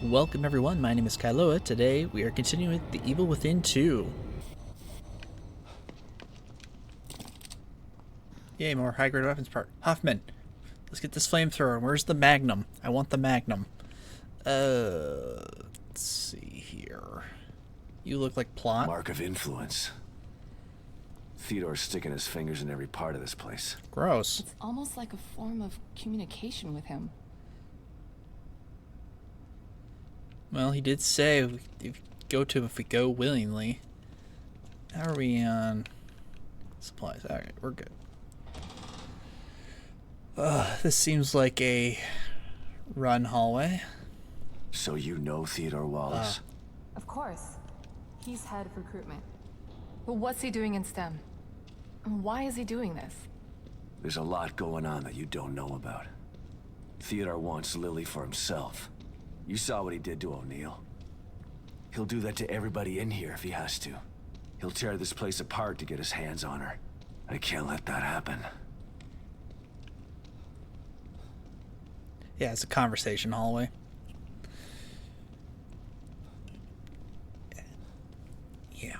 Welcome everyone, my name is Kailoa. Today we are continuing with The Evil Within 2. Yay, more high-grade weapons part. Hoffman, let's get this flamethrower. Where's the magnum? I want the magnum. Let's see here. You look like plot. Mark of influence. Theodore's sticking his fingers in every part of this place. Gross. It's almost like a form of communication with him. Well, he did say we go to him if we go willingly. How are we on supplies? Alright, we're good. This seems like a run hallway. So you know Theodore Wallace? Of course. He's head of recruitment. But what's he doing in STEM? And why is he doing this? There's a lot going on that you don't know about. Theodore wants Lily for himself. You saw what he did to O'Neill. He'll do that to everybody in here if he has to. He'll tear this place apart to get his hands on her. I can't let that happen. Yeah, it's a conversation hallway. Yeah.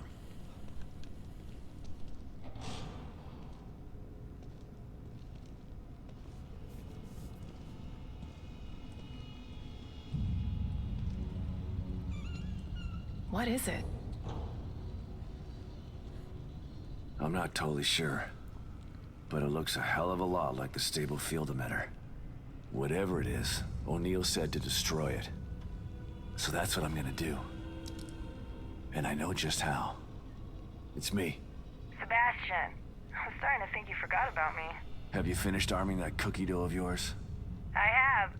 What is it? I'm not totally sure. But it looks a hell of a lot like the stable field emitter. Whatever it is, O'Neill said to destroy it. So that's what I'm gonna do. And I know just how. It's me. Sebastian, I'm starting to think you forgot about me. Have you finished arming that cookie dough of yours? I have.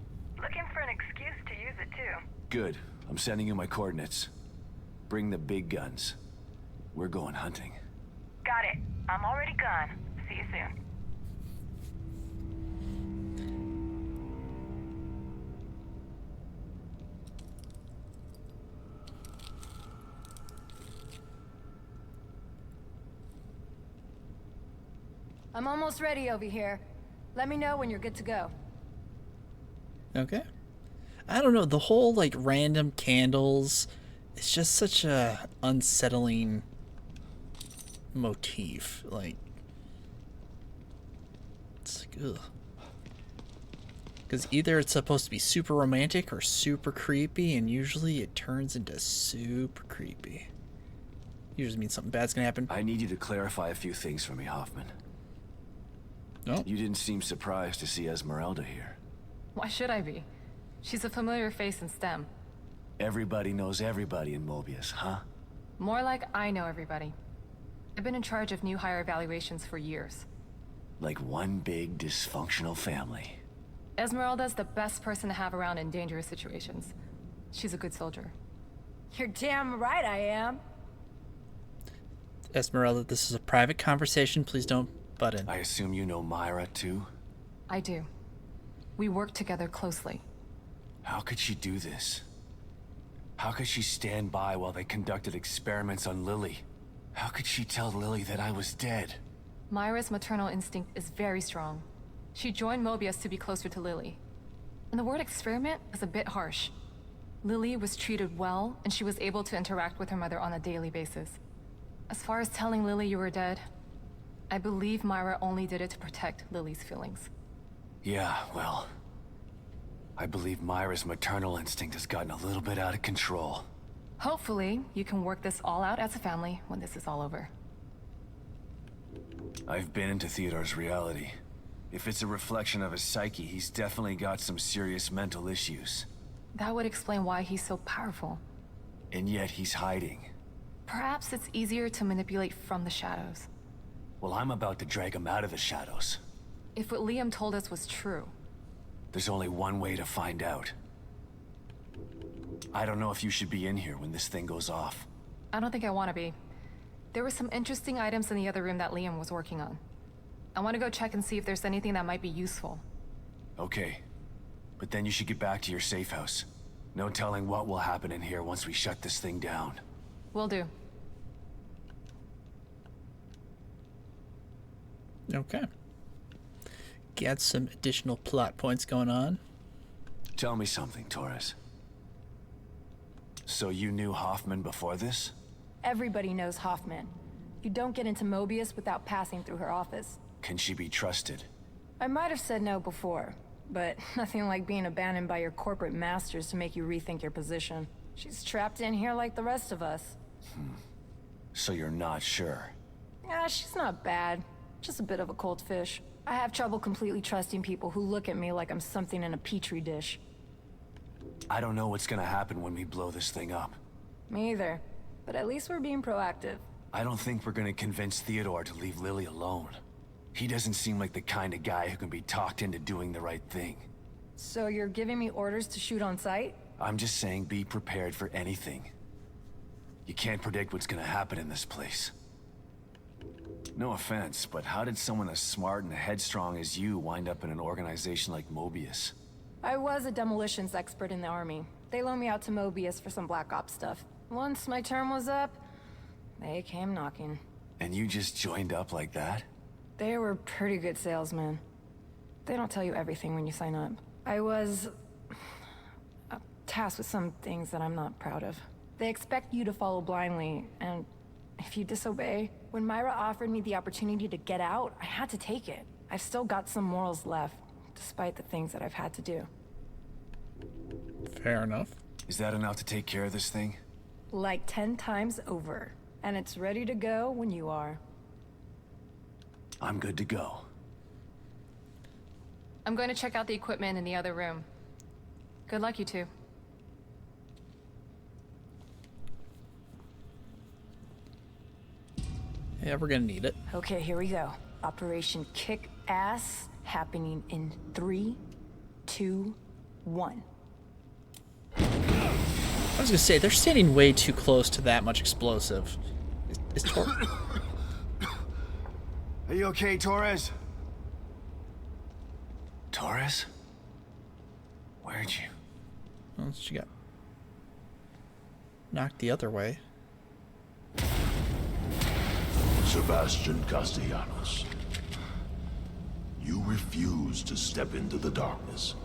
Looking for an excuse to use it too. Good. I'm sending you my coordinates. Bring the big guns. We're going hunting. Got it. I'm already gone. See you soon. I'm almost ready over here. Let me know when you're good to go. Okay. I don't know, the whole like random candles, it's just such a unsettling motif. Like, it's like, ugh. Because either it's supposed to be super romantic or super creepy, and usually it turns into super creepy. Usually means something bad's gonna happen. I need you to clarify a few things for me, Hoffman. No. You didn't seem surprised to see Esmeralda here. Why should I be? She's a familiar face in STEM. Everybody knows everybody in Mobius, huh? More like I know everybody. I've been in charge of new hire evaluations for years. Like one big dysfunctional family. Esmeralda's the best person to have around in dangerous situations. She's a good soldier. You're damn right I am. Esmeralda, this is a private conversation. Please don't butt in. I assume you know Myra, too? I do. We work together closely. How could she do this? How could she stand by while they conducted experiments on Lily? How could she tell Lily that I was dead? Myra's maternal instinct is very strong. She joined Mobius to be closer to Lily. And the word experiment is a bit harsh. Lily was treated well, and she was able to interact with her mother on a daily basis. As far as telling Lily you were dead, I believe Myra only did it to protect Lily's feelings. Yeah, well... I believe Myra's maternal instinct has gotten a little bit out of control. Hopefully, you can work this all out as a family when this is all over. I've been into Theodore's reality. If it's a reflection of his psyche, he's definitely got some serious mental issues. That would explain why he's so powerful. And yet he's hiding. Perhaps it's easier to manipulate from the shadows. Well, I'm about to drag him out of the shadows. If what Liam told us was true, There's only one way to find out. I don't know if you should be in here when this thing goes off. I don't think I want to be. There were some interesting items in the other room that Liam was working on. I want to go check and see if there's anything that might be useful. Okay. But then you should get back to your safe house. No telling what will happen in here once we shut this thing down. Will do. Okay. Got some additional plot points going on. Tell me something, Torres. So you knew Hoffman before this? Everybody knows Hoffman. You don't get into Mobius without passing through her office. Can she be trusted? I might have said no before, but nothing like being abandoned by your corporate masters to make you rethink your position. She's trapped in here like the rest of us. So you're not sure? Yeah, she's not bad. Just a bit of a cold fish. I have trouble completely trusting people who look at me like I'm something in a petri dish. I don't know what's gonna happen when we blow this thing up. Me either. But at least we're being proactive. I don't think we're gonna convince Theodore to leave Lily alone. He doesn't seem like the kind of guy who can be talked into doing the right thing. So you're giving me orders to shoot on sight? I'm just saying be prepared for anything. You can't predict what's gonna happen in this place. No offense, but how did someone as smart and headstrong as you wind up in an organization like Mobius? I was a demolitions expert in the army. They loaned me out to Mobius for some Black Ops stuff. Once my term was up, they came knocking. And you just joined up like that? They were pretty good salesmen. They don't tell you everything when you sign up. I was tasked with some things that I'm not proud of. They expect you to follow blindly, and if you disobey... When Myra offered me the opportunity to get out, I had to take it. I've still got some morals left, despite the things that I've had to do. Fair enough. Is that enough to take care of this thing? Like 10 times over. And it's ready to go when you are. I'm good to go. I'm going to check out the equipment in the other room. Good luck, you two. Yeah, we're gonna need it. Okay, here we go. Operation Kick Ass, happening in 3, 2, 1. I was gonna say, they're standing way too close to that much explosive. Are you okay, Torres? Torres? Where'd you? Well, she got knocked the other way. Sebastian Castellanos, you refuse to step into the darkness.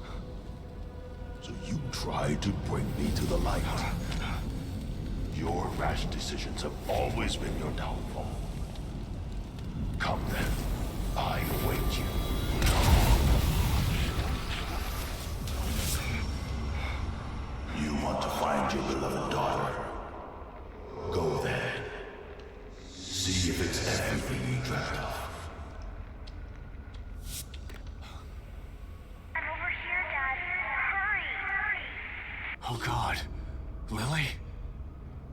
So you try to bring me to the light. Your rash decisions have always been your downfall. Come then, I await you. You want to find your beloved daughter? Go there. See if it's everything you dreamt of. I'm over here, Dad. Hurry! Oh God. Lily?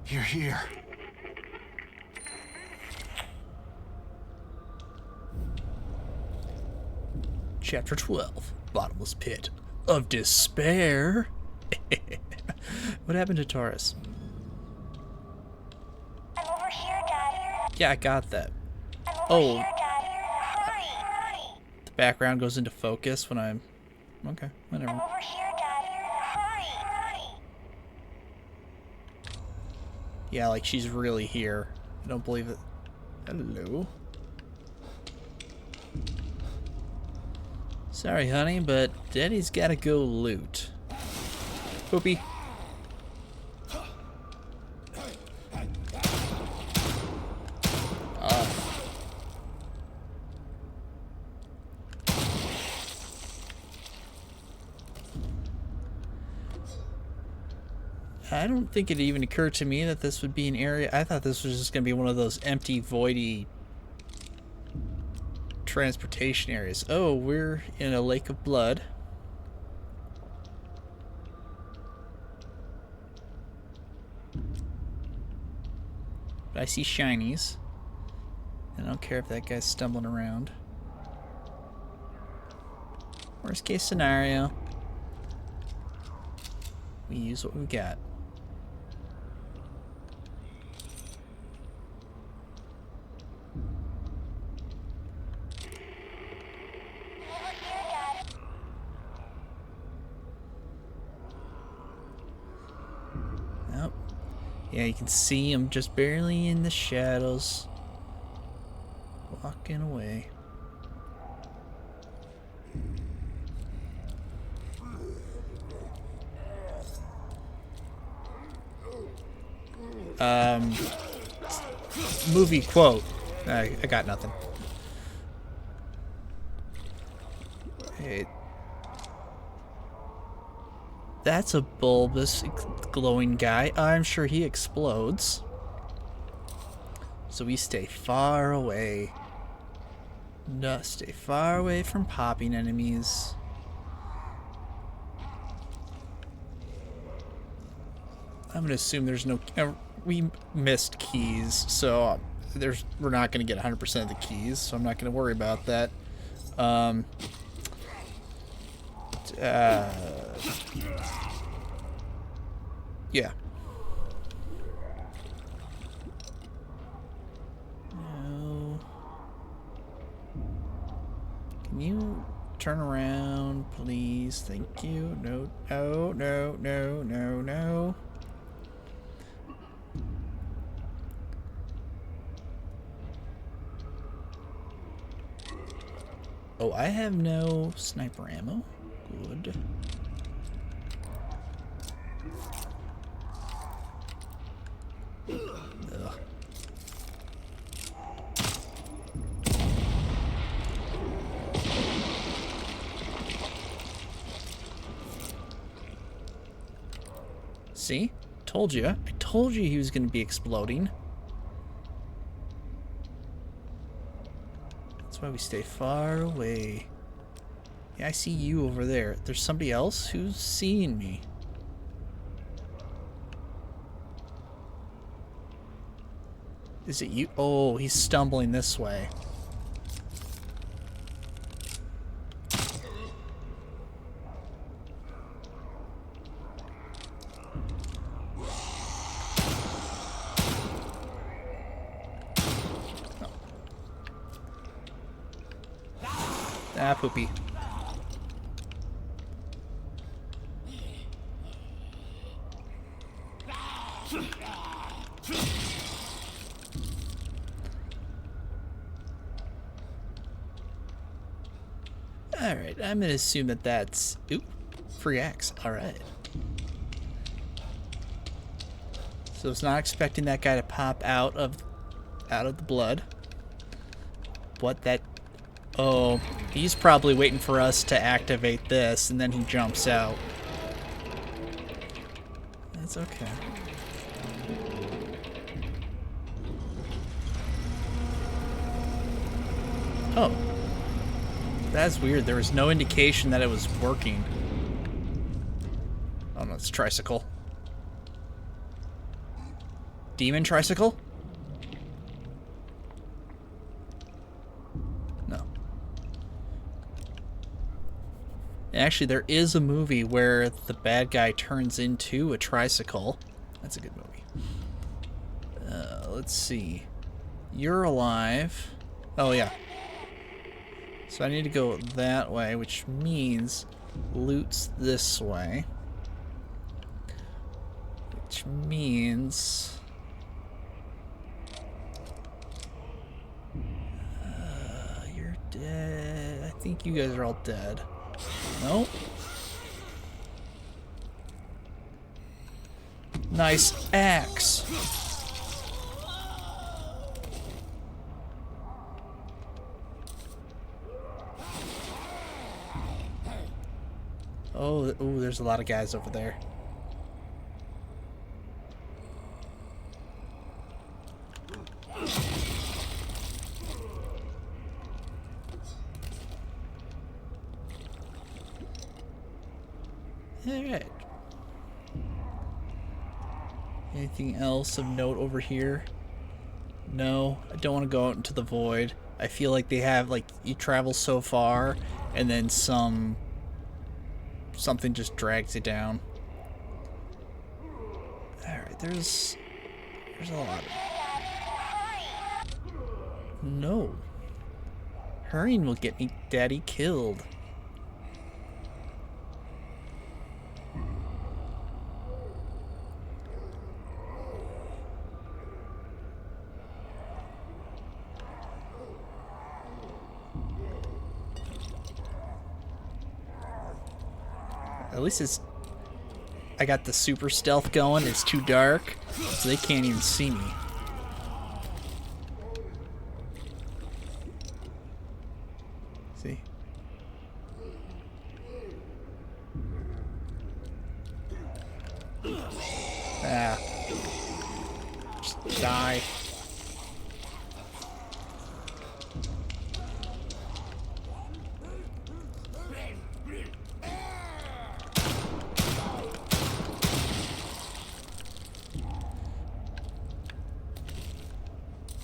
You're here. Chapter 12, Bottomless Pit of Despair. What happened to Taurus? I'm over here, Dad. Yeah, I got that. I'm over Oh. here, Dad. Hurry! The background goes into focus when I'm... Okay, whatever. I'm over here, Dad. Hurry! Yeah, like she's really here. I don't believe it. Hello. Sorry, honey, but Daddy's gotta go loot. Poopy. I don't think it even occurred to me that this would be an area. I thought this was just going to be one of those empty, voidy transportation areas. Oh, we're in a lake of blood. But I see shinies. And I don't care if that guy's stumbling around. Worst case scenario, we use what we got. Yep. Yeah, you can see him just barely in the shadows. Walking away. Movie quote. I got nothing. Hey. That's a bulbous, glowing guy. I'm sure he explodes. So we stay far away. No, stay far away from popping enemies. I'm gonna assume there's no. We missed keys, so we're not gonna get 100% of the keys, so I'm not gonna worry about that. Yeah. No. Can you turn around, please? Thank you. No, no, no, no, no, no. Oh, I have no sniper ammo. Good. Ugh. See? Told you. I told you he was going to be exploding. That's why we stay far away. Yeah, I see you over there. There's somebody else who's seeing me. Is it you? Oh, he's stumbling this way. Ah, poopy. Alright, I'm gonna assume that that's... Ooh, free axe. Alright. So it's not expecting that guy to pop out of the blood. What that... Oh, he's probably waiting for us to activate this, and then he jumps out. That's okay. Oh. That's weird. There was no indication that it was working. Oh no, it's tricycle. Demon tricycle? No. Actually, there is a movie where the bad guy turns into a tricycle. That's a good movie. Let's see. You're alive. Oh, yeah. So I need to go that way, which means loot's this way. Which means... you're dead. I think you guys are all dead. Nope. Nice axe. Oh, ooh, there's a lot of guys over there. Alright. Anything else of note over here? No, I don't want to go out into the void. I feel like they have, like, you travel so far, and then something just drags you down. Alright, there's a lot of... No. Hurrying will get me daddy killed. At least it's... I got the super stealth going. It's too dark, so they can't even see me. See? Ah. Just die.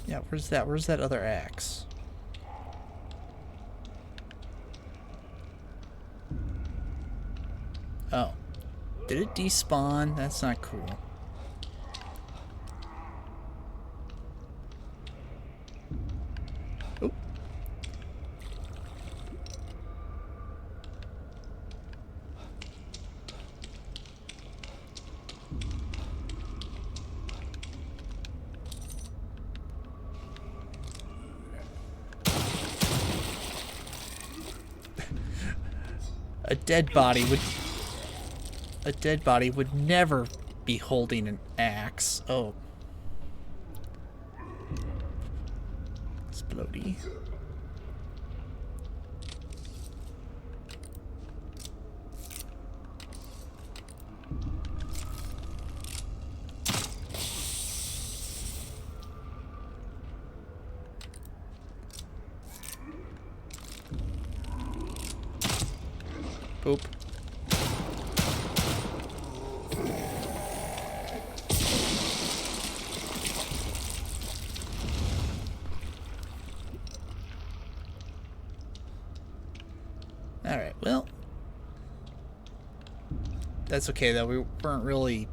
Yeah, where's that? Where's that other axe? Oh. Did it despawn? That's not cool. Oop. A dead body would never be holding an axe. Oh. Explodey. Poop. Alright, well. That's okay though, we weren't really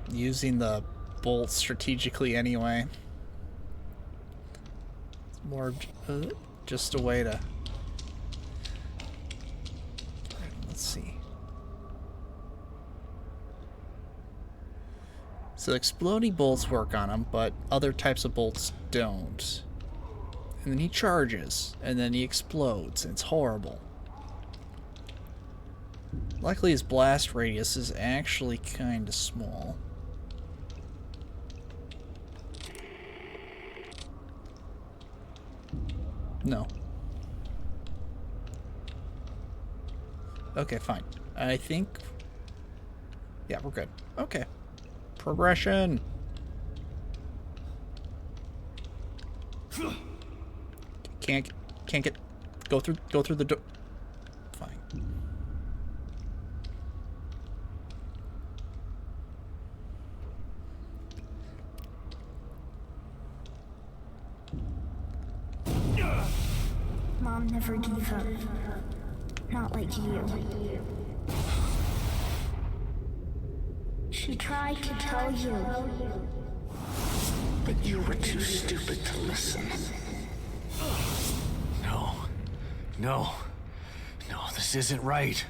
using the bolts strategically anyway. It's more just a way to... Let's see. So exploding bolts work on him, but other types of bolts don't. And then he charges, and then he explodes, and it's horrible. Luckily his blast radius is actually kinda small. No. Okay, fine. I think... Yeah, we're good. Okay. Progression! Can't get... Go through the door. Fine. Mom never gave up. Not like you. She tried to tell you, but you were too stupid to listen. No, this isn't right.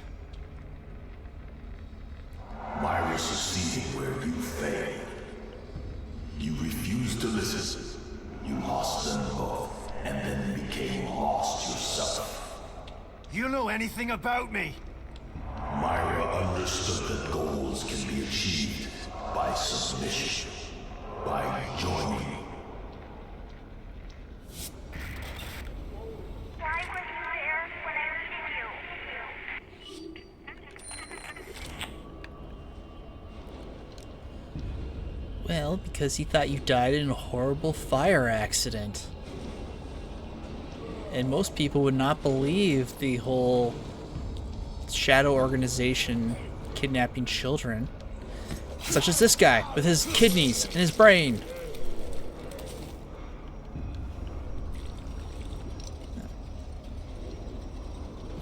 Myra succeeded where you failed. You refused to listen. You lost them both, and then became lost yourself. You know anything about me? Myra understood that goals can be achieved by submission, by joining. Why were you there when I needed you? Well, because he thought you died in a horrible fire accident. And most people would not believe the whole shadow organization kidnapping children. Such as this guy, with his kidneys and his brain.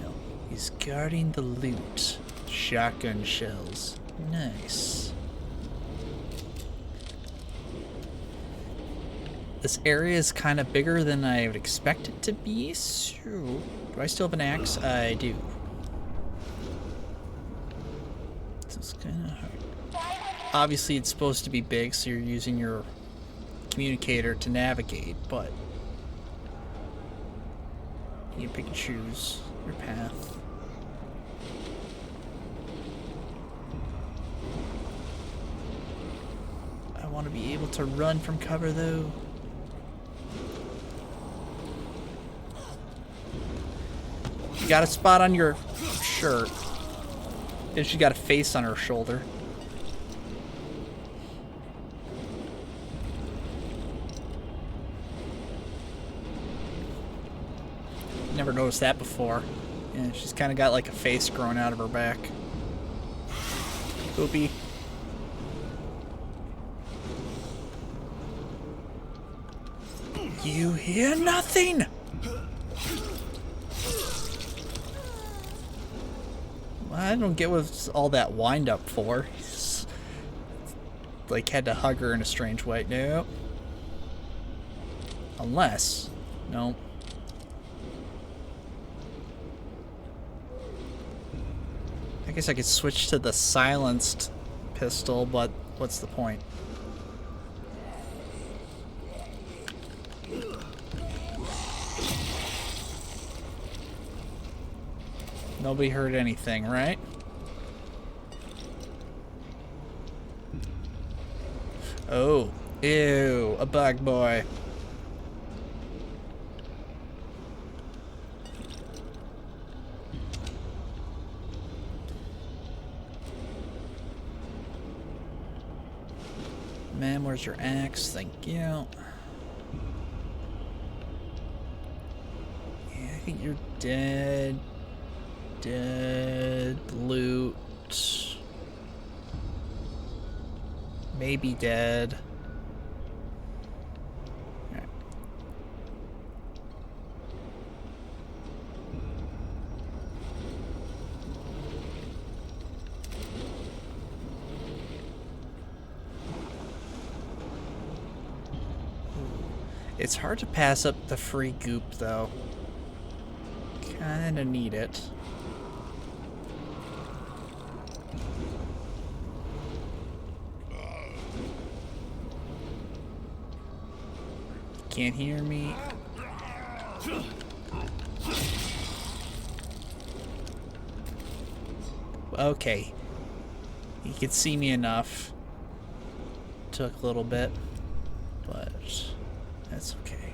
No. He's guarding the loot. Shotgun shells. Nice. This area is kind of bigger than I would expect it to be, so... Do I still have an axe? I do. So it's kind of hard. Obviously it's supposed to be big, so you're using your communicator to navigate, but... You pick and choose your path. want to be able to run from cover, though. You got a spot on your shirt. And she got a face on her shoulder. Never noticed that before. Yeah, she's kind of got like a face growing out of her back. Poopy. You hear nothing! I don't get what's all that wind up for. He's, like, had to hug her in a strange way. No. Unless. No. I guess I could switch to the silenced pistol, but what's the point? Nobody heard anything, right? Oh. Ew. A bug boy. Man, where's your axe? Thank you. Yeah, I think you're dead. Dead. Loot. Maybe dead. Alright. It's hard to pass up the free goop, though. Kinda need it. Can't hear me. Okay. He could see me enough. Took a little bit, but that's okay.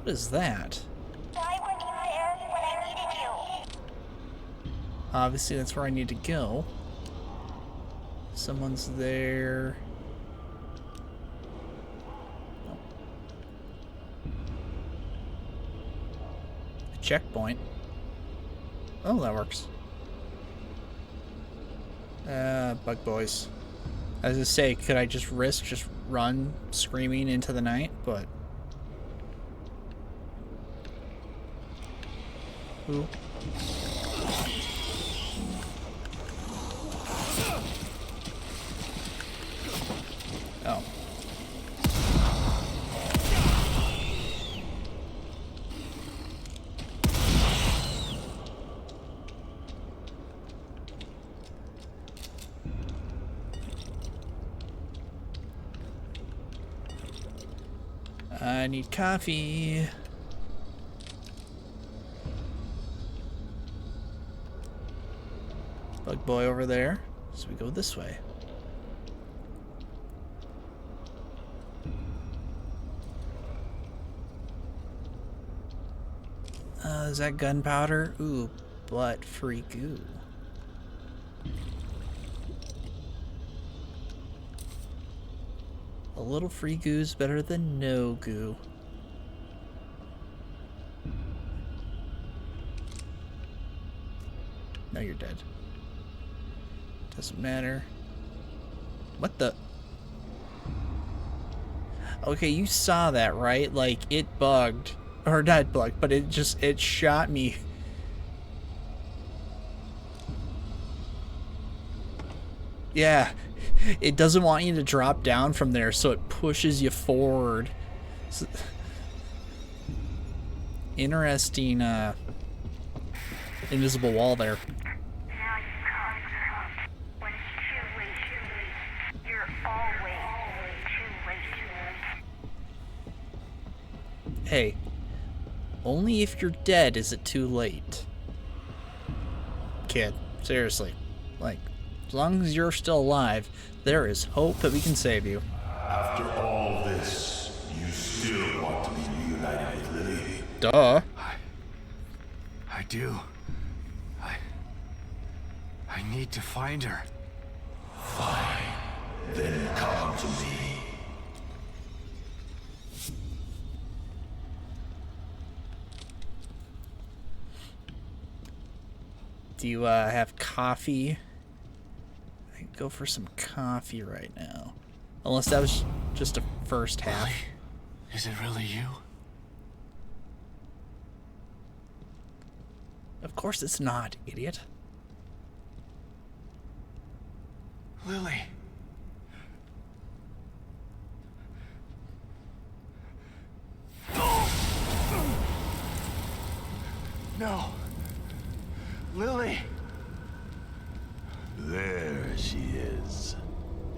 What is that? Why weren't you there when I needed you? Obviously, that's where I need to go. Someone's there. Checkpoint. Oh, that works. Bug boys. As I say, could I just risk just run screaming into the night? But ooh. Oh. I need coffee. Bug boy over there. So we go this way. Is that gunpowder? Ooh, but free goo. A little free goo's better than no goo. No, you're dead. Doesn't matter. What the? Okay, you saw that, right? Like, it bugged. Or not bugged, but it shot me. Yeah. It doesn't want you to drop down from there, so it pushes you forward. So, interesting, invisible wall there. Now you come. When it's too late, you're always too late. Hey, only if you're dead is it too late. Kid, seriously. Like, as long as you're still alive, there is hope that we can save you. After all this, you still want to be reunited with Lily? Duh. I do. I need to find her. Fine. Then come to me. Do you have coffee? I can go for some coffee right now. Unless that was just a first half. Lily? Is it really you? Of course it's not, idiot. Lily. No. Lily. There she is.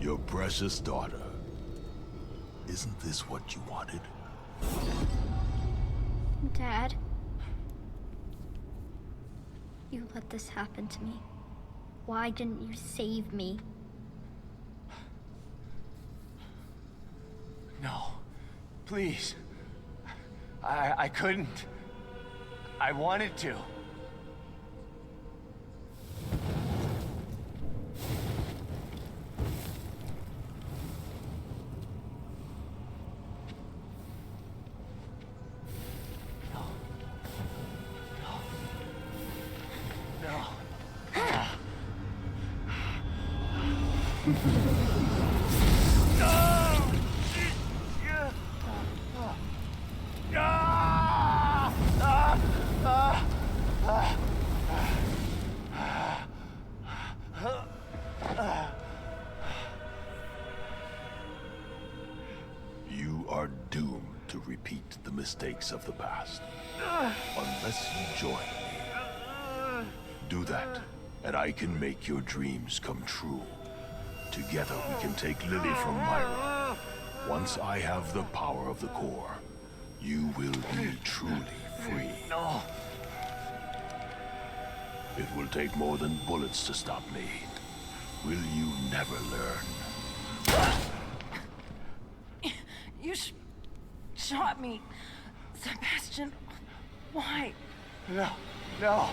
Your precious daughter. Isn't this what you wanted? Dad? You let this happen to me. Why didn't you save me? No. Please. I couldn't. I wanted to. You are doomed to repeat the mistakes of the past. Unless you join me. Do that, and I can make your dreams come true. Together we can take Lily from Myra. Once I have the power of the core, you will be truly free. No. It will take more than bullets to stop me. Will you never learn? You shot me. Sebastian, why? No. No.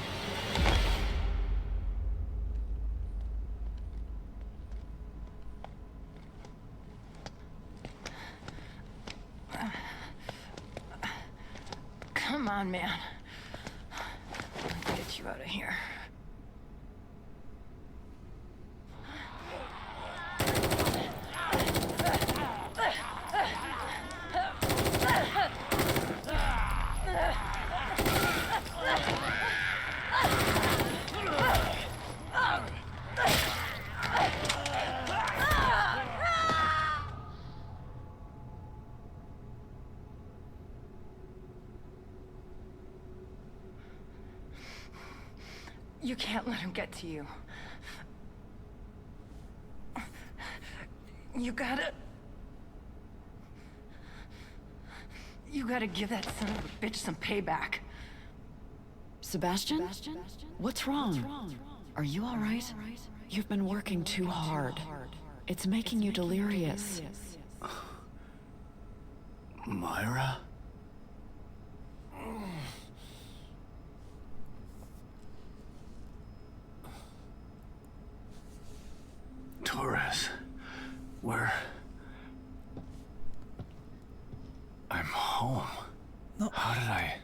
Come on, man. Let's get you out of here. You can't let him get to you. You gotta give that son of a bitch some payback. Sebastian? What's wrong? Are you all right? You've been working too hard. It's making you delirious. Myra? Torres, where? I'm home. No. How did I?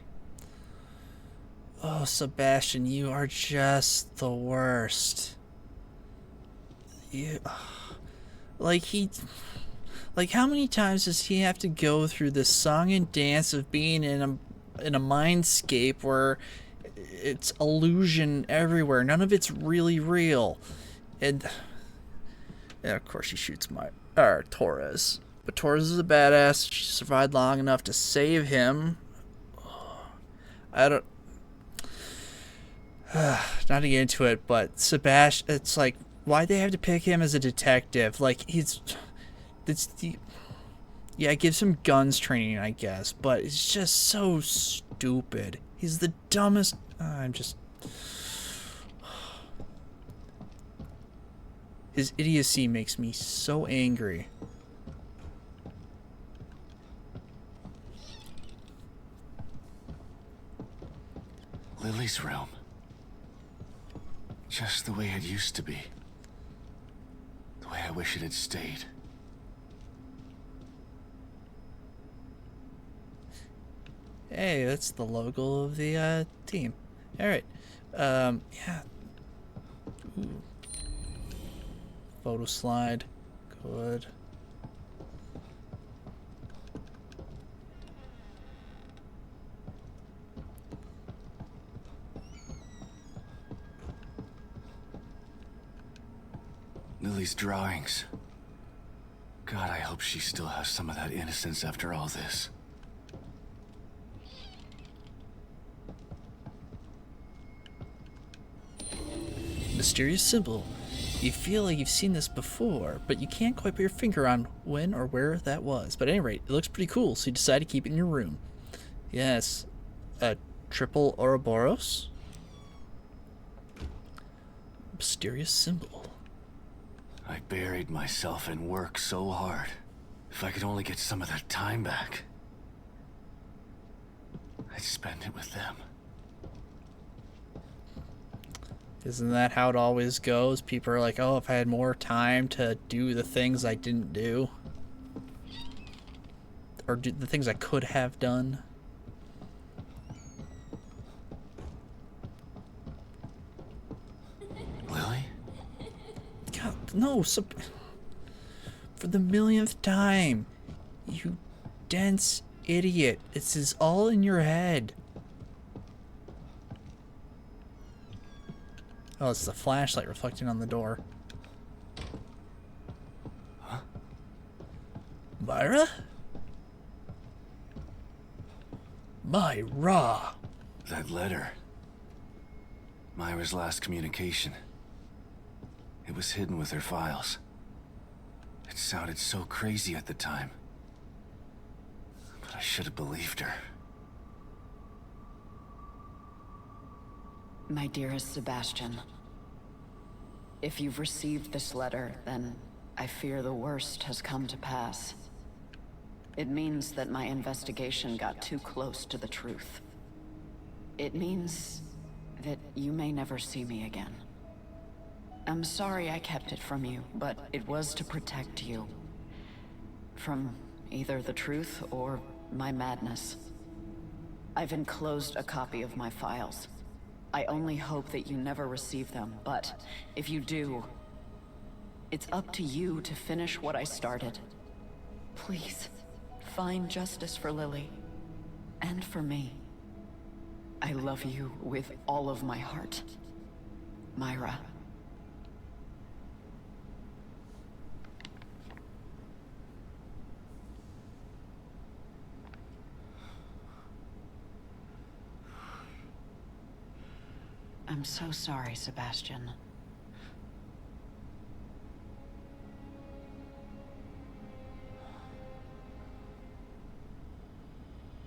Oh, Sebastian, you are just the worst. You, like how many times does he have to go through this song and dance of being in a mindscape where it's illusion everywhere, none of it's really real, and of course he shoots Torres. But Torres is a badass. She survived long enough to save him. I don't... not to get into it, but Sebastian... It's like, why'd they have to pick him as a detective? Like, yeah, it gives him guns training, I guess. But it's just so stupid. He's the dumbest... I'm just... His idiocy makes me so angry. Lily's room. Just the way it used to be. The way I wish it had stayed. Hey, that's the logo of the team. Alright. Yeah. Ooh. Photo slide. Good. Lily's drawings. God, I hope she still has some of that innocence after all this. Mysterious symbol. You feel like you've seen this before, but you can't quite put your finger on when or where that was. But at any rate, it looks pretty cool, so you decide to keep it in your room. Yes. A triple Ouroboros. Mysterious symbol. I buried myself in work so hard. If I could only get some of that time back, I'd spend it with them. Isn't that how it always goes? People are like, oh, if I had more time to do the things I didn't do. Or do the things I could have done. Lily? God, no. For the millionth time. You dense idiot. This is all in your head. Oh, it's the flashlight reflecting on the door. Huh? Myra? Myra! That letter. Myra's last communication. It was hidden with her files. It sounded so crazy at the time. But I should have believed her. My dearest Sebastian, if you've received this letter, then I fear the worst has come to pass. It means that my investigation got too close to the truth. It means that you may never see me again. I'm sorry I kept it from you, but it was to protect you. From either the truth or my madness. I've enclosed a copy of my files. I only hope that you never receive them, but if you do, it's up to you to finish what I started. Please, find justice for Lily, and for me. I love you with all of my heart. Myra. I'm so sorry, Sebastian.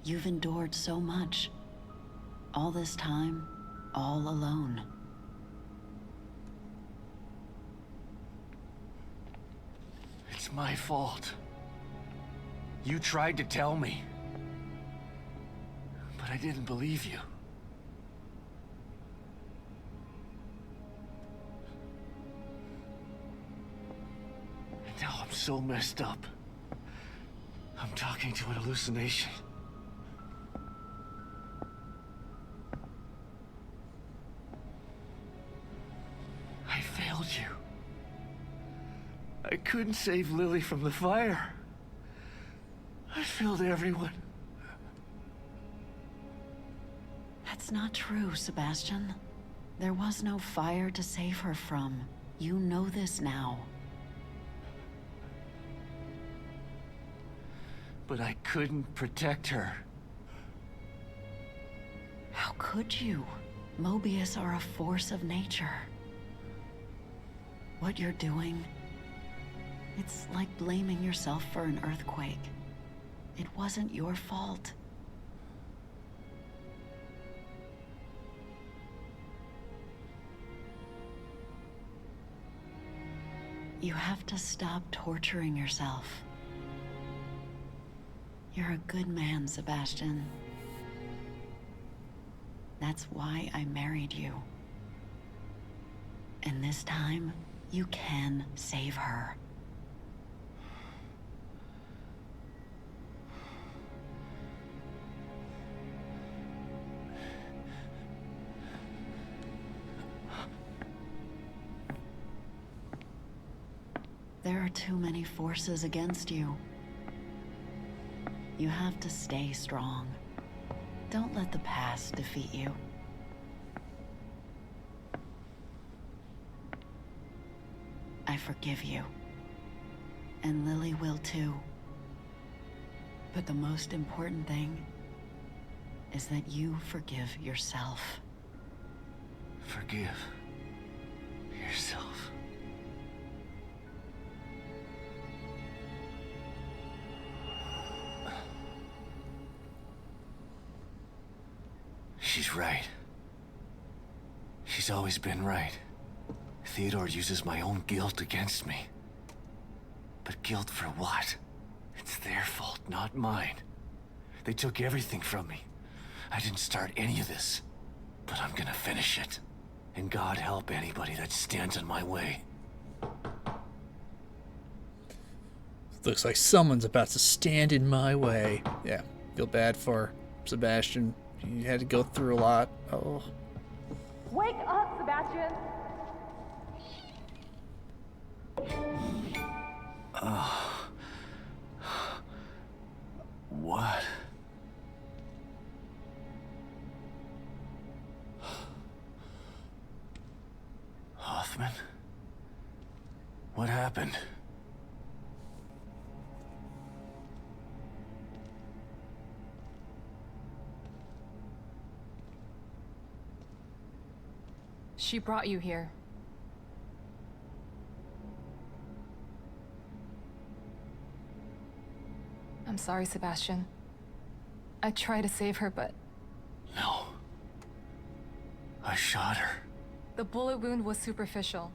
You've endured so much. All this time, all alone. It's my fault. You tried to tell me. But I didn't believe you. And now I'm so messed up. I'm talking to an hallucination. I failed you. I couldn't save Lily from the fire. I failed everyone. That's not true, Sebastian. There was no fire to save her from. You know this now. But I couldn't protect her. How could you? Mobius are a force of nature. What you're doing, it's like blaming yourself for an earthquake. It wasn't your fault. You have to stop torturing yourself. You're a good man, Sebastian. That's why I married you. And this time, you can save her. There are too many forces against you. You have to stay strong. Don't let the past defeat you. I forgive you. And Lily will too. But the most important thing is that you forgive yourself. Forgive yourself. She's right. She's always been right. Theodore uses my own guilt against me. But guilt for what? It's their fault, not mine. They took everything from me. I didn't start any of this. But I'm gonna finish it. And God help anybody that stands in my way. Looks like someone's about to stand in my way. Yeah, feel bad for Sebastian. He had to go through a lot. Oh. Wake up, Sebastian! What? Hoffman? What happened? She brought you here. I'm sorry, Sebastian. I tried to save her, but No. I shot her. the bullet wound was superficial.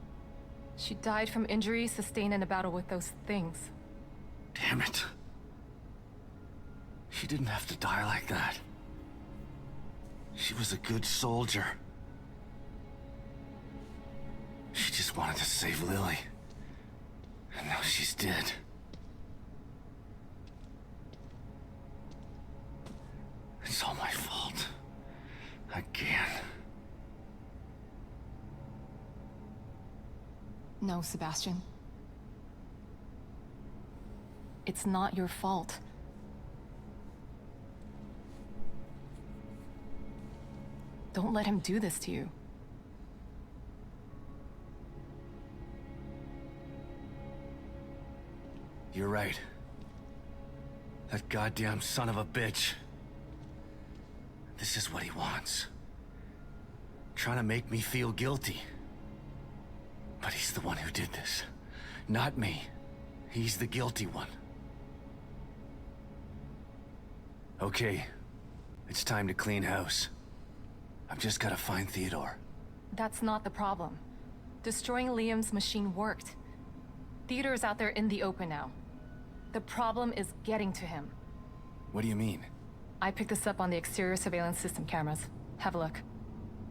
She died from injuries sustained in a battle with those things. Damn it. She didn't have to die like that. She was a good soldier. She just wanted to save Lily. And now she's dead. It's all my fault. Again. No, Sebastian. It's not your fault. Don't let him do this to you. You're right. That goddamn son of a bitch. This is what he wants. Trying to make me feel guilty. But he's the one who did this. Not me. He's the guilty one. Okay. It's time to clean house. I've just gotta find Theodore. That's not the problem. Destroying Liam's machine worked. Theodore's out there in the open now. The problem is getting to him. What do you mean? I picked this up on the exterior surveillance system cameras. Have a look.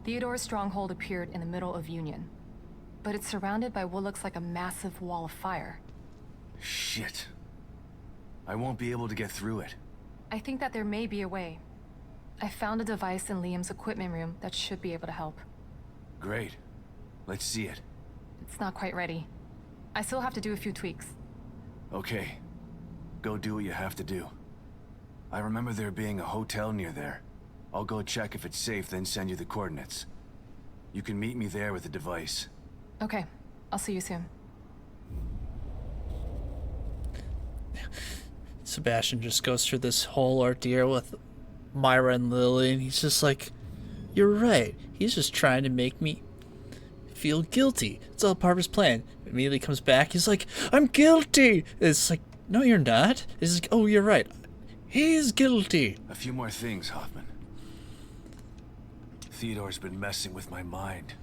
Theodore's stronghold appeared in the middle of Union. But it's surrounded by what looks like a massive wall of fire. Shit. I won't be able to get through it. I think that there may be a way. I found a device in Liam's equipment room that should be able to help. Great. Let's see it. It's not quite ready. I still have to do a few tweaks. Okay. Go do what you have to do. I remember there being a hotel near there. I'll go check if it's safe, then send you the coordinates. You can meet me there with the device. Okay. I'll see you soon. Sebastian just goes through this whole ordeal with Myra and Lily, and he's just like, you're right. He's just trying to make me feel guilty. It's all part of his plan. Immediately comes back, he's like, I'm guilty. It's like, no, you're not. It's like, oh, you're right. He's guilty. A few more things, Hoffman. Theodore's been messing with my mind.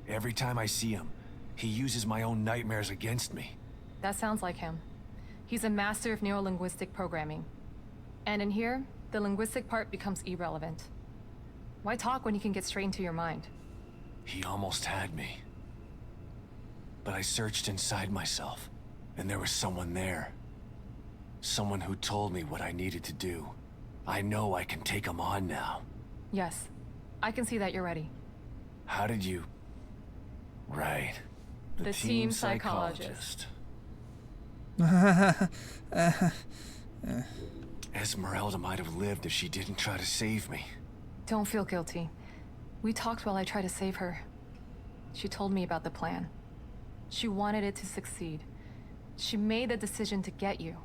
Every time I see him, He uses my own nightmares against me. That sounds like him. He's a master of neurolinguistic programming. And in here, the linguistic part becomes irrelevant. Why talk when you can get straight into your mind? He almost had me. But I searched inside myself, and there was someone there. Someone who told me what I needed to do. I know I can take him on now. Yes, I can see that you're ready. How did you... Right. The team psychologist. Esmeralda might have lived if she didn't try to save me. Don't feel guilty. We talked while I tried to save her. She told me about the plan. She wanted it to succeed. She made the decision to get you.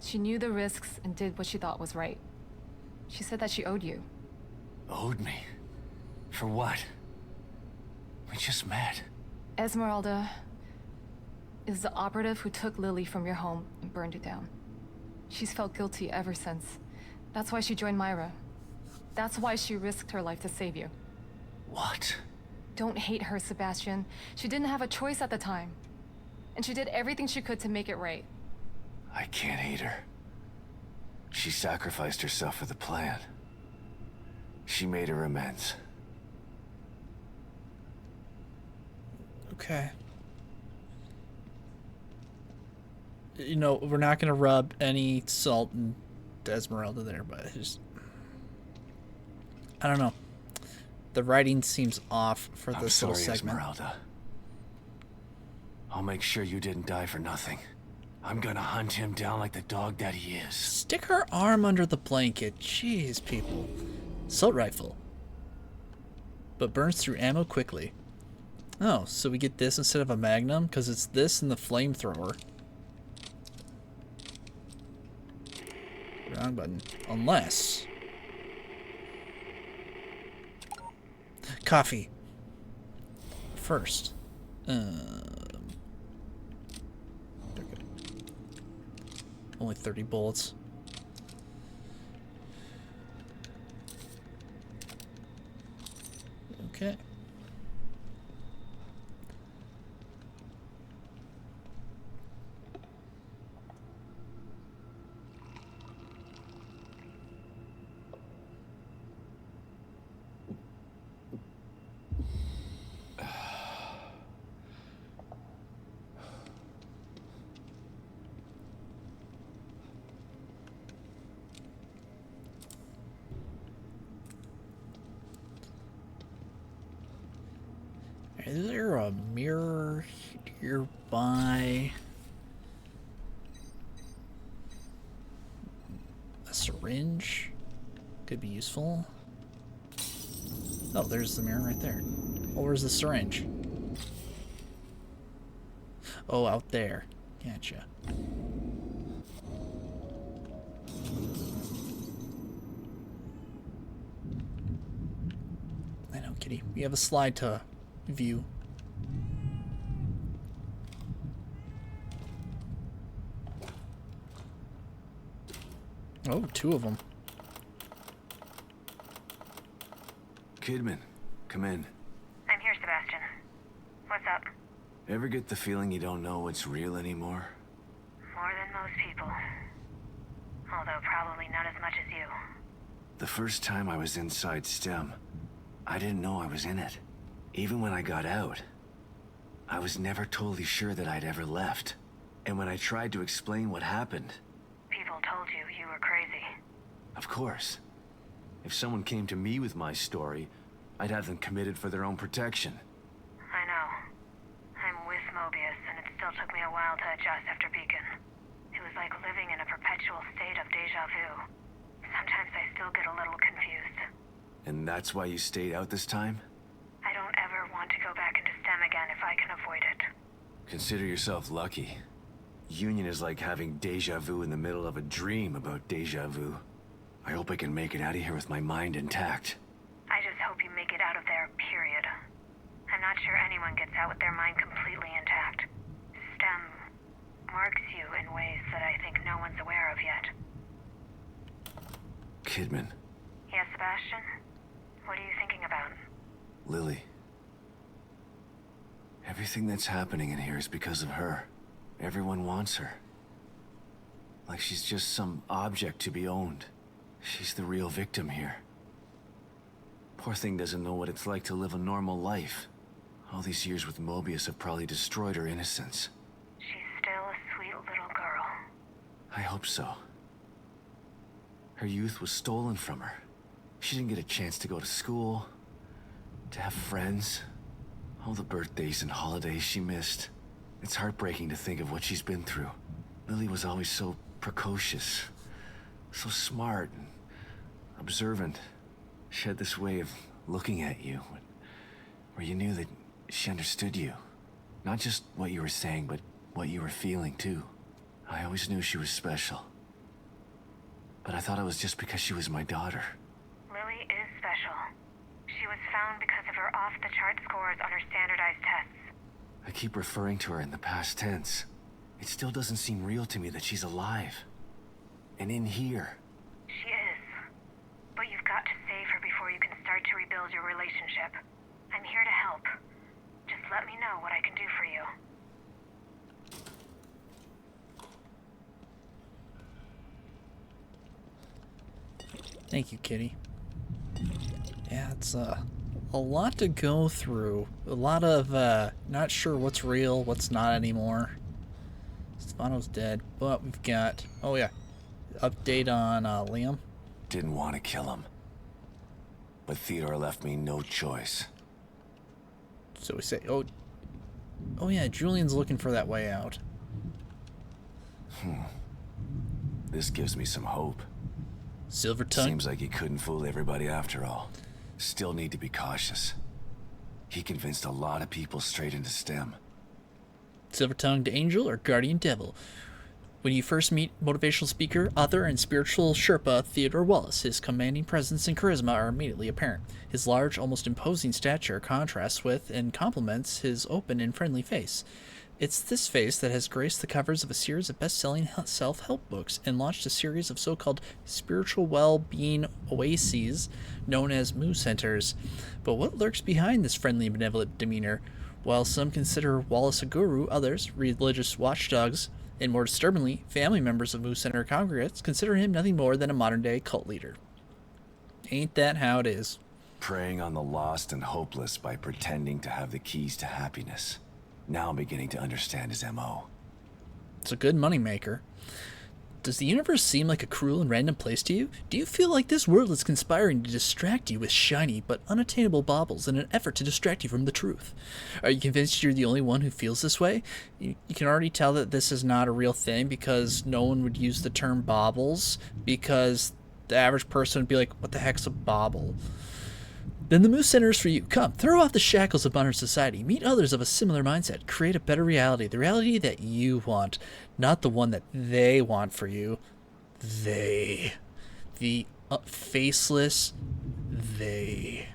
She knew the risks and did what she thought was right. She said that she owed you. Owed me? For what? We just met. Esmeralda is the operative who took Lily from your home and burned it down. She's felt guilty ever since. That's why she joined Myra. That's why she risked her life to save you. What? Don't hate her, Sebastian. She didn't have a choice at the time. And she did everything she could to make it right. I can't hate her. She sacrificed herself for the plan. She made her amends. Okay. You know, we're not gonna rub any salt in Esmeralda there, but it's just... I don't know. The writing seems off for I'm this little sorry, segment. Esmeralda. I'll make sure you didn't die for nothing. I'm gonna hunt him down like the dog that he is. Stick her arm under the blanket. Jeez, people. Assault rifle. But burns through ammo quickly. Oh, so we get this instead of a magnum? Because it's this and the flamethrower. Wrong button. Unless... Coffee. First. Okay. Only 30 bullets. Okay. Is there a mirror nearby? A syringe could be useful. Oh, there's the mirror right there. Oh, where's the syringe? Oh, out there. Gotcha. I know, kitty. We have a slide to view. Oh, two of them. Kidman, come in. I'm here, Sebastian. What's up? Ever get the feeling you don't know what's real anymore? More than most people. Although probably not as much as you. The first time I was inside STEM, I didn't know I was in it. Even when I got out, I was never totally sure that I'd ever left. And when I tried to explain what happened... People told you you were crazy. Of course. If someone came to me with my story, I'd have them committed for their own protection. I know. I'm with Mobius, and it still took me a while to adjust after Beacon. It was like living in a perpetual state of deja vu. Sometimes I still get a little confused. And that's why you stayed out this time? I don't ever want to go back into STEM again if I can avoid it. Consider yourself lucky. Union is like having deja vu in the middle of a dream about deja vu. I hope I can make it out of here with my mind intact. I just hope you make it out of there, period. I'm not sure anyone gets out with their mind completely intact. STEM marks you in ways that I think no one's aware of yet. Kidman, Yes, Sebastian? What are you thinking about? Lily. Have Everything that's happening in here is because of her. Everyone wants her. Like she's just some object to be owned. She's the real victim here. Poor thing doesn't know what it's like to live a normal life. All these years with Mobius have probably destroyed her innocence. She's still a sweet little girl. I hope so. Her youth was stolen from her. She didn't get a chance to go to school, to have friends. All the birthdays and holidays she missed. It's heartbreaking to think of what she's been through. Lily was always so precocious, so smart and observant. She had this way of looking at you, where you knew that she understood you. Not just what you were saying, but what you were feeling too. I always knew she was special. But I thought it was just because she was my daughter. Lily is special. She was found because of her off-the-chart scores on her standardized tests. I keep referring to her in the past tense. It still doesn't seem real to me that she's alive. And in here. She is. But you've got to save her before you can start to rebuild your relationship. I'm here to help. Just let me know what I can do for you. Thank you, Kitty. Yeah, it's a lot to go through. A lot of not sure what's real, what's not anymore. Stefano's dead, but we've got, oh yeah, update on Liam. Didn't want to kill him. But Theodore left me no choice. So we say, oh yeah, Julian's looking for that way out. This gives me some hope. Silver Tongue. Seems like he couldn't fool everybody after all. Still need to be cautious. He convinced a lot of people straight into STEM. Silver-tongued angel or guardian devil. When you first meet motivational speaker, author, and spiritual Sherpa Theodore Wallace, his commanding presence and charisma are immediately apparent. His large, almost imposing stature contrasts with and complements his open and friendly face. It's this face that has graced the covers of a series of best-selling self-help books and launched a series of so-called spiritual well-being oases known as Moo Centers. But what lurks behind this friendly and benevolent demeanor? While some consider Wallace a guru, others, religious watchdogs, and more disturbingly, family members of Moo Center congregates, consider him nothing more than a modern-day cult leader. Ain't that how it is? Preying on the lost and hopeless by pretending to have the keys to happiness. Now I'm beginning to understand his MO. It's a good moneymaker. Does the universe seem like a cruel and random place to you? Do you feel like this world is conspiring to distract you with shiny but unattainable baubles in an effort to distract you from the truth? Are you convinced you're the only one who feels this way? You can already tell that this is not a real thing because no one would use the term baubles, because the average person would be like, what the heck's a bauble? Then the Moo Center is for you. Come, throw off the shackles of modern society. Meet others of a similar mindset. Create a better reality. The reality that you want, not the one that they want for you. They. The faceless they.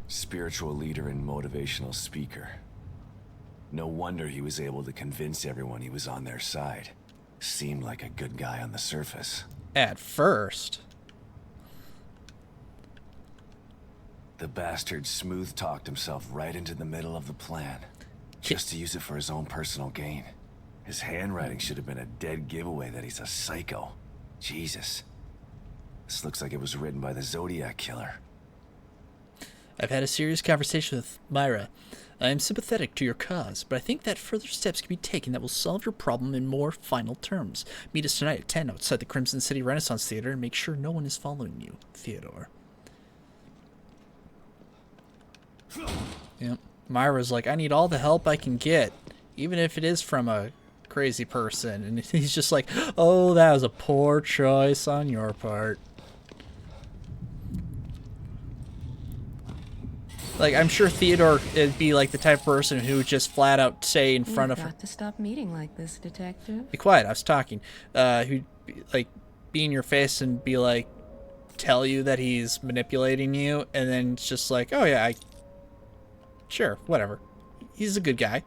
Spiritual leader and motivational speaker. No wonder he was able to convince everyone he was on their side. Seemed like a good guy on the surface. At first. The bastard smooth-talked himself right into the middle of the plan, just to use it for his own personal gain. His handwriting should have been a dead giveaway that he's a psycho. Jesus. This looks like it was written by the Zodiac Killer. I've had a serious conversation with Myra. I am sympathetic to your cause, but I think that further steps can be taken that will solve your problem in more final terms. Meet us tonight at 10 outside the Crimson City Renaissance Theater and make sure no one is following you, Theodore. Yep. Myra's like, I need all the help I can get, even if it is from a crazy person. And he's just like, oh, that was a poor choice on your part. Like, I'm sure Theodore would be like the type of person who would just flat out say in front of her. You've got to stop meeting like this, Detective. Be quiet, I was talking. Who'd like be in your face and be like, tell you that he's manipulating you, and then it's just like, oh yeah, sure, whatever. He's a good guy.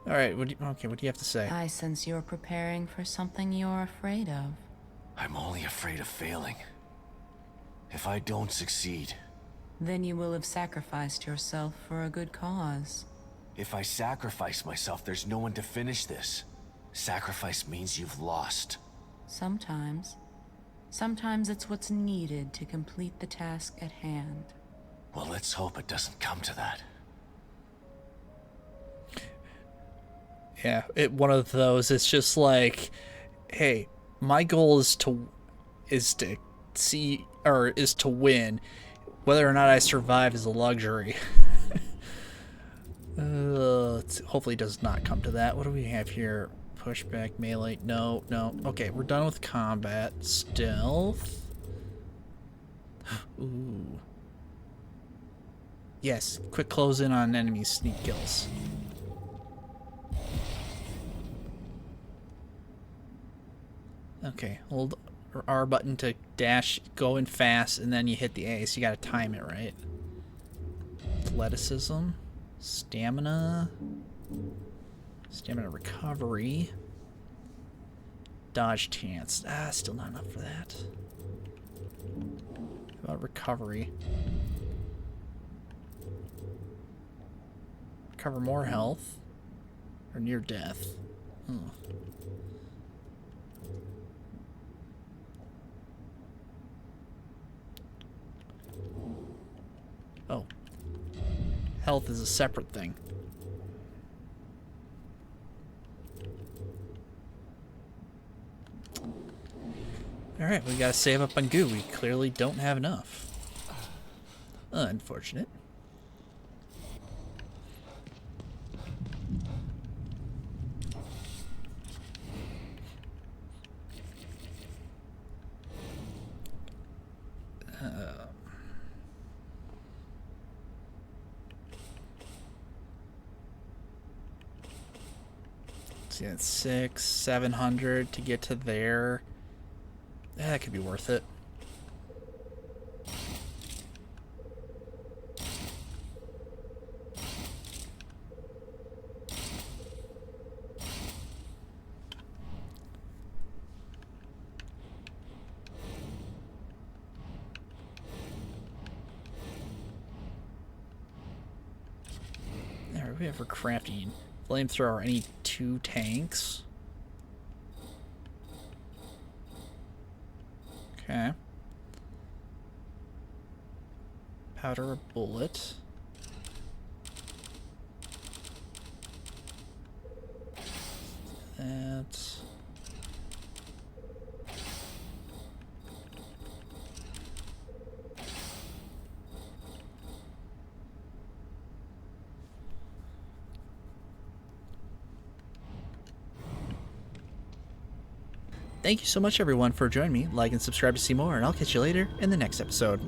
All right, what do you have to say? I sense you're preparing for something you're afraid of. I'm only afraid of failing. If I don't succeed... Then you will have sacrificed yourself for a good cause. If I sacrifice myself, there's no one to finish this. Sacrifice means you've lost. Sometimes. Sometimes it's what's needed to complete the task at hand. Well, let's hope it doesn't come to that. Yeah, one of those. It's just like, hey, my goal is to win. Whether or not I survive is a luxury. Hopefully it does not come to that. What do we have here? Pushback, melee. No. Okay, we're done with combat. Stealth. Ooh. Yes, quick close in on enemies, sneak kills. Okay, hold R button to dash, go in fast, and then you hit the A, so you gotta time it right. Athleticism, stamina recovery, dodge chance. Still not enough for that. How about recovery? Recover more health, or near death. Oh. Health is a separate thing. Alright, we gotta save up on goo. We clearly don't have enough. Unfortunate. See, that's 700 to get to there. That could be worth it. There, what do we have for crafting? Flamethrower, I need 2 tanks. Okay. Powder a bullet. That. Thank you so much, everyone, for joining me. Like and subscribe to see more, and I'll catch you later in the next episode.